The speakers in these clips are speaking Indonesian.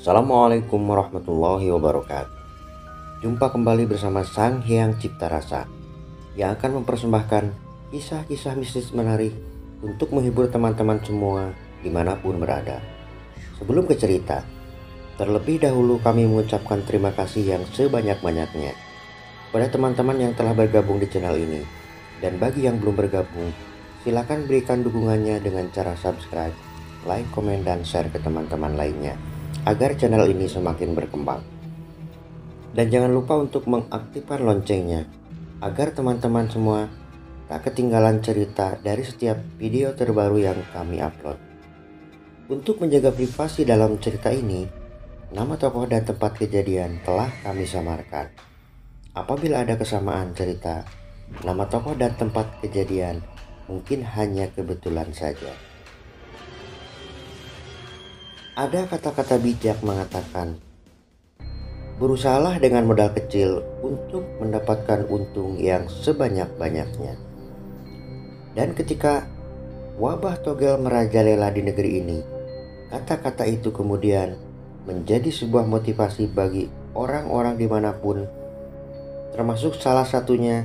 Assalamualaikum warahmatullahi wabarakatuh. Jumpa kembali bersama Sang Hyang Cipta Rasa yang akan mempersembahkan kisah-kisah mistis menarik untuk menghibur teman-teman semua dimanapun berada. Sebelum ke cerita, terlebih dahulu kami mengucapkan terima kasih yang sebanyak-banyaknya pada teman-teman yang telah bergabung di channel ini. Dan bagi yang belum bergabung, silakan berikan dukungannya dengan cara subscribe, like, komen, dan share ke teman-teman lainnya agar channel ini semakin berkembang. Dan jangan lupa untuk mengaktifkan loncengnya agar teman-teman semua tak ketinggalan cerita dari setiap video terbaru yang kami upload. Untuk menjaga privasi dalam cerita ini, nama tokoh dan tempat kejadian telah kami samarkan. Apabila ada kesamaan cerita, nama tokoh dan tempat kejadian mungkin hanya kebetulan saja. Ada kata-kata bijak mengatakan, berusahalah dengan modal kecil untuk mendapatkan untung yang sebanyak-banyaknya. Dan ketika wabah togel merajalela di negeri ini, kata-kata itu kemudian menjadi sebuah motivasi bagi orang-orang dimanapun, termasuk salah satunya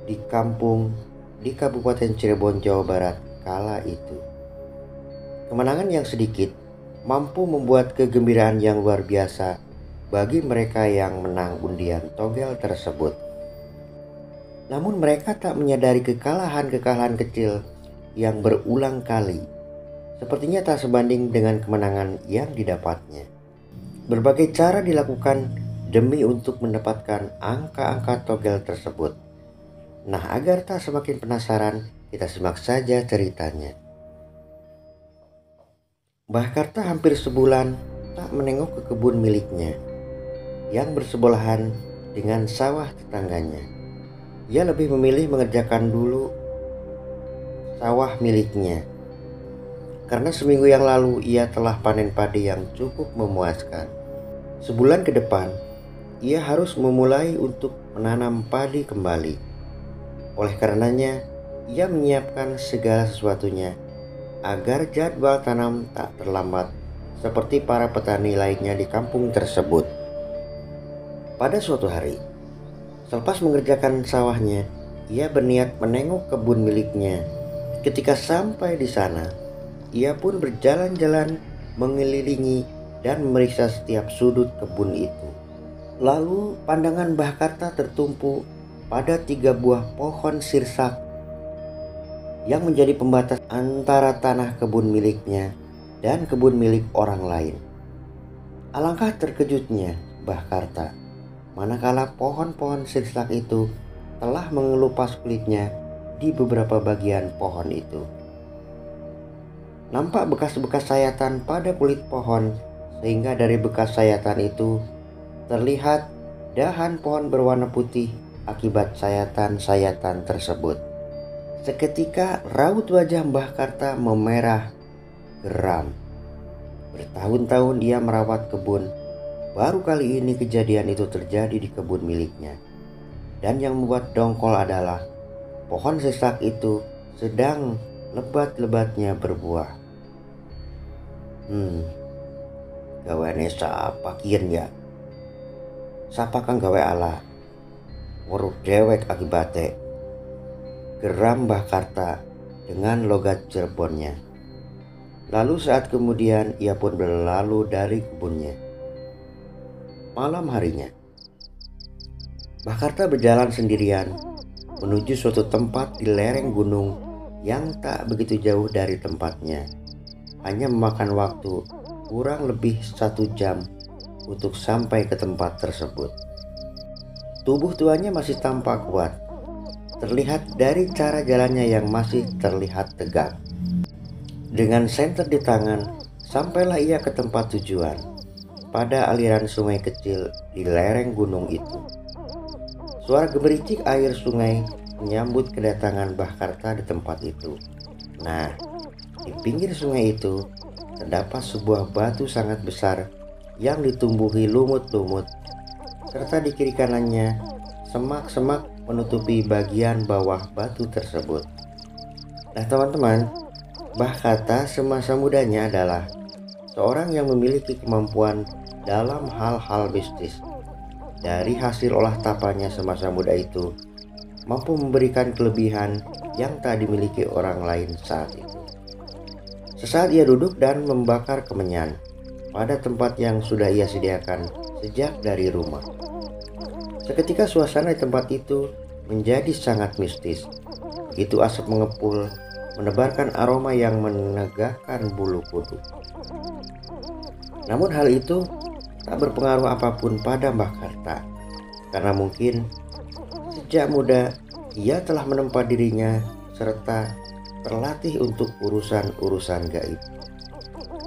di kampung di Kabupaten Cirebon, Jawa Barat kala itu. Kemenangan yang sedikit mampu membuat kegembiraan yang luar biasa bagi mereka yang menang undian togel tersebut. Namun mereka tak menyadari kekalahan-kekalahan kecil yang berulang kali sepertinya tak sebanding dengan kemenangan yang didapatnya. Berbagai cara dilakukan demi untuk mendapatkan angka-angka togel tersebut. Nah, agar tak semakin penasaran, kita simak saja ceritanya. Mbah Karta hampir sebulan tak menengok ke kebun miliknya yang bersebelahan dengan sawah tetangganya. Ia lebih memilih mengerjakan dulu sawah miliknya, karena seminggu yang lalu ia telah panen padi yang cukup memuaskan. Sebulan ke depan, ia harus memulai untuk menanam padi kembali. Oleh karenanya, ia menyiapkan segala sesuatunya agar jadwal tanam tak terlambat seperti para petani lainnya di kampung tersebut. Pada suatu hari, selepas mengerjakan sawahnya, ia berniat menengok kebun miliknya. Ketika sampai di sana, ia pun berjalan-jalan mengelilingi dan memeriksa setiap sudut kebun itu. Lalu pandangan Mbah Karta tertumpu pada 3 buah pohon sirsak yang menjadi pembatas antara tanah kebun miliknya dan kebun milik orang lain. Alangkah terkejutnya Mbah Karta manakala pohon-pohon sirsak itu telah mengelupas kulitnya di beberapa bagian pohon itu. Nampak bekas-bekas sayatan pada kulit pohon, sehingga dari bekas sayatan itu terlihat dahan pohon berwarna putih akibat sayatan-sayatan tersebut. Seketika raut wajah Mbah Karta memerah geram. Bertahun-tahun ia merawat kebun, baru kali ini kejadian itu terjadi di kebun miliknya. Dan yang membuat dongkol adalah pohon sirsak itu sedang lebat-lebatnya berbuah. Gaweane sapa kian ya? Sapa kang gawe ala? Weruh dewek akibate. Geram Mbah Karta dengan logat Cirebonnya. Lalu saat kemudian ia pun berlalu dari kebunnya. Malam harinya, Mbah Karta berjalan sendirian menuju suatu tempat di lereng gunung yang tak begitu jauh dari tempatnya. Hanya memakan waktu kurang lebih 1 jam untuk sampai ke tempat tersebut. Tubuh tuanya masih tampak kuat, terlihat dari cara jalannya yang masih terlihat tegak. Dengan senter di tangan, sampailah ia ke tempat tujuan, pada aliran sungai kecil di lereng gunung itu. Suara gemericik air sungai menyambut kedatangan Mbah Karta di tempat itu. Nah, di pinggir sungai itu terdapat sebuah batu sangat besar yang ditumbuhi lumut-lumut, serta di kiri kanannya semak-semak menutupi bagian bawah batu tersebut. Nah teman-teman, Mbah Karta semasa mudanya adalah seorang yang memiliki kemampuan dalam hal-hal mistis. Dari hasil olah tapanya semasa muda itu mampu memberikan kelebihan yang tak dimiliki orang lain saat itu. Sesaat ia duduk dan membakar kemenyan pada tempat yang sudah ia sediakan sejak dari rumah. Seketika suasana di tempat itu menjadi sangat mistis. Begitu asap mengepul, menebarkan aroma yang menegahkan bulu kuduk. Namun hal itu tak berpengaruh apapun pada Mbah Karta, karena mungkin sejak muda ia telah menempa dirinya serta terlatih untuk urusan-urusan gaib.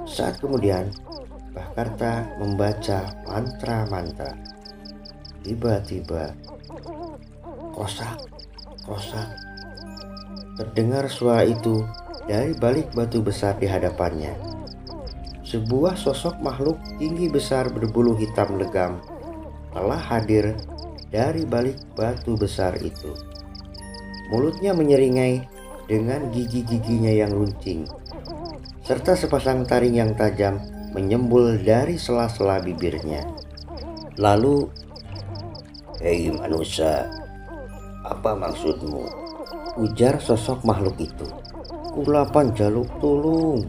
Saat kemudian Mbah Karta membaca mantra-mantra, tiba-tiba kosak, terdengar suara itu dari balik batu besar di hadapannya. Sebuah sosok makhluk tinggi besar berbulu hitam legam telah hadir dari balik batu besar itu. Mulutnya menyeringai dengan gigi-giginya yang runcing, serta sepasang taring yang tajam menyembul dari sela-sela bibirnya. Lalu, "Hei manusia, apa maksudmu?" ujar sosok makhluk itu. "Kula panjaluk tulung,"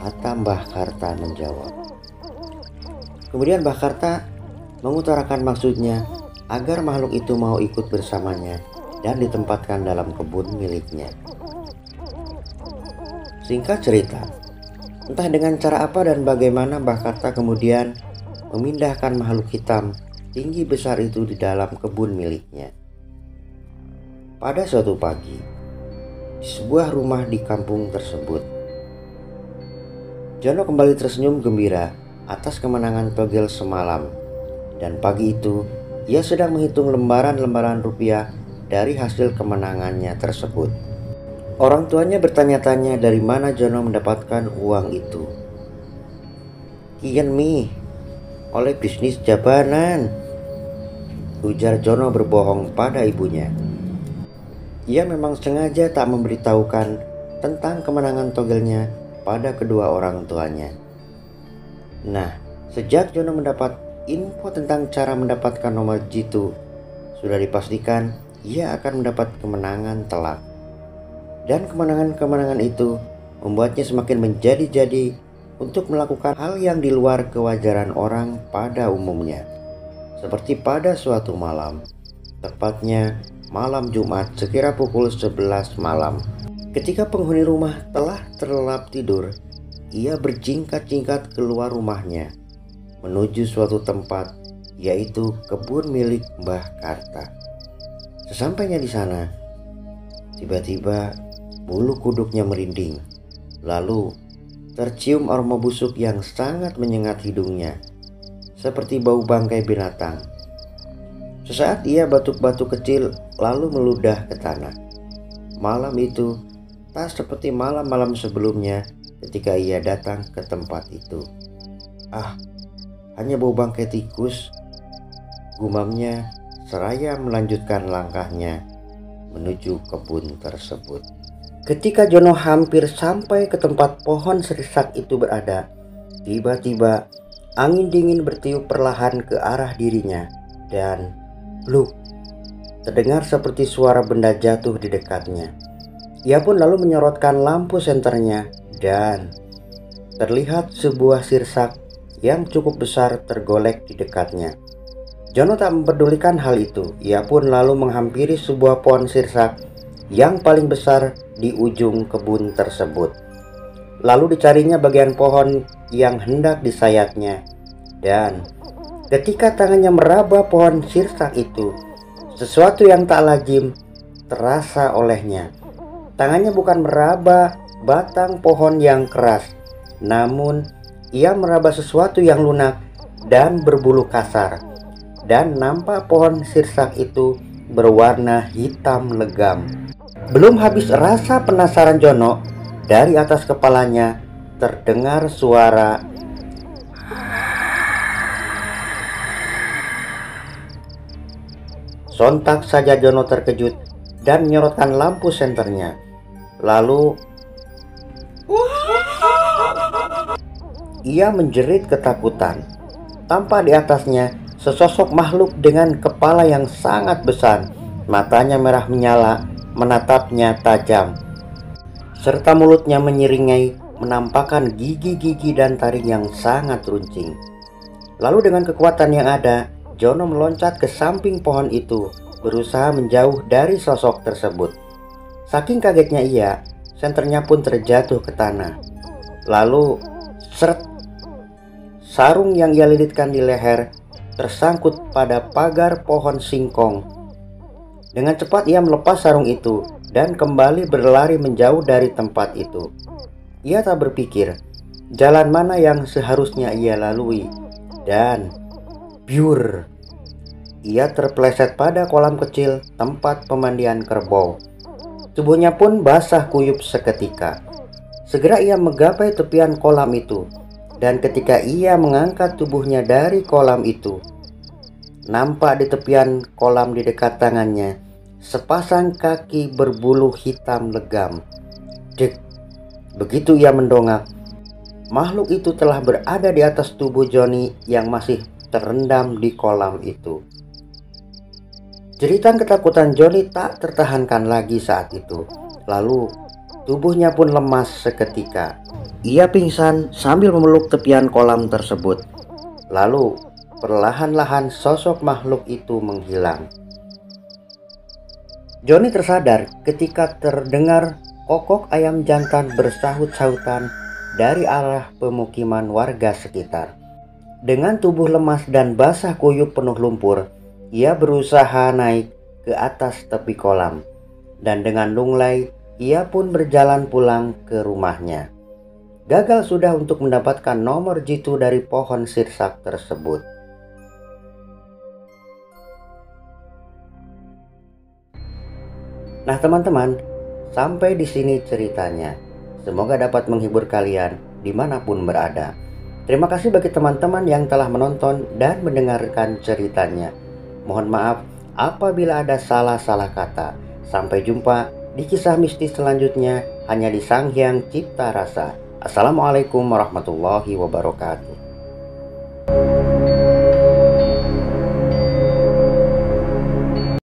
kata Mbah Karta menjawab. Kemudian Mbah Karta mengutarakan maksudnya agar makhluk itu mau ikut bersamanya dan ditempatkan dalam kebun miliknya. Singkat cerita, entah dengan cara apa dan bagaimana Mbah Karta kemudian memindahkan makhluk hitam tinggi besar itu di dalam kebun miliknya. Pada suatu pagi, di sebuah rumah di kampung tersebut, Jono kembali tersenyum gembira atas kemenangan togel semalam, dan pagi itu ia sedang menghitung lembaran-lembaran rupiah dari hasil kemenangannya tersebut. Orang tuanya bertanya-tanya dari mana Jono mendapatkan uang itu. "Kian mi, oleh bisnis jabanan," ujar Jono berbohong pada ibunya. Ia memang sengaja tak memberitahukan tentang kemenangan togelnya pada kedua orang tuanya. Nah, sejak Jono mendapat info tentang cara mendapatkan nomor jitu, sudah dipastikan ia akan mendapat kemenangan telak. Dan kemenangan-kemenangan itu membuatnya semakin menjadi-jadi untuk melakukan hal yang di luar kewajaran orang pada umumnya. Seperti pada suatu malam, tepatnya malam Jumat sekira pukul 11 malam. Ketika penghuni rumah telah terlelap tidur, ia berjingkat-jingkat keluar rumahnya menuju suatu tempat, yaitu kebun milik Mbah Karta. Sesampainya di sana, tiba-tiba bulu kuduknya merinding. Lalu tercium aroma busuk yang sangat menyengat hidungnya, seperti bau bangkai binatang. Sesaat ia batuk-batuk kecil lalu meludah ke tanah. Malam itu tak seperti malam-malam sebelumnya ketika ia datang ke tempat itu. "Ah, hanya bau bangkai tikus," gumamnya seraya melanjutkan langkahnya menuju kebun tersebut. Ketika Jono hampir sampai ke tempat pohon serisak itu berada, tiba-tiba angin dingin bertiup perlahan ke arah dirinya dan bluk, terdengar seperti suara benda jatuh di dekatnya. Ia pun lalu menyorotkan lampu senternya dan terlihat sebuah sirsak yang cukup besar tergolek di dekatnya. Jono tak mempedulikan hal itu. Ia pun lalu menghampiri sebuah pohon sirsak yang paling besar di ujung kebun tersebut. Lalu dicarinya bagian pohon yang hendak disayatnya, dan ketika tangannya meraba pohon sirsak itu, sesuatu yang tak lazim terasa olehnya. Tangannya bukan meraba batang pohon yang keras, namun ia meraba sesuatu yang lunak dan berbulu kasar. Dan nampak pohon sirsak itu berwarna hitam legam. Belum habis rasa penasaran Jono, dari atas kepalanya terdengar suara Sontak saja Jono terkejut dan menyorotkan lampu senternya. Lalu ia menjerit ketakutan. Tampak di atasnya sesosok makhluk dengan kepala yang sangat besar. Matanya merah menyala, menatapnya tajam, serta mulutnya menyeringai, menampakkan gigi-gigi dan taring yang sangat runcing. Lalu dengan kekuatan yang ada, Jono meloncat ke samping pohon itu, berusaha menjauh dari sosok tersebut. Saking kagetnya ia, senternya pun terjatuh ke tanah. Lalu, seret, sarung yang ia lilitkan di leher tersangkut pada pagar pohon singkong. Dengan cepat ia melepas sarung itu dan kembali berlari menjauh dari tempat itu. Ia tak berpikir jalan mana yang seharusnya ia lalui, dan biur, ia terpeleset pada kolam kecil tempat pemandian kerbau. Tubuhnya pun basah kuyup seketika. Segera ia menggapai tepian kolam itu, dan ketika ia mengangkat tubuhnya dari kolam itu, nampak di tepian kolam di dekat tangannya sepasang kaki berbulu hitam legam. Dek, begitu ia mendongak, makhluk itu telah berada di atas tubuh Johnny yang masih terendam di kolam itu. Jeritan ketakutan Johnny tak tertahankan lagi saat itu. Lalu tubuhnya pun lemas seketika. Ia pingsan sambil memeluk tepian kolam tersebut. Lalu perlahan-lahan sosok makhluk itu menghilang. Johnny tersadar ketika terdengar kokok ayam jantan bersahut-sahutan dari arah pemukiman warga sekitar. Dengan tubuh lemas dan basah kuyup penuh lumpur, ia berusaha naik ke atas tepi kolam, dan dengan lunglai ia pun berjalan pulang ke rumahnya. Gagal sudah untuk mendapatkan nomor jitu dari pohon sirsak tersebut. Nah teman-teman, sampai di sini ceritanya. Semoga dapat menghibur kalian dimanapun berada. Terima kasih bagi teman-teman yang telah menonton dan mendengarkan ceritanya. Mohon maaf apabila ada salah-salah kata. Sampai jumpa di kisah mistis selanjutnya hanya di Sang Hyang Cipta Rasa. Assalamualaikum warahmatullahi wabarakatuh.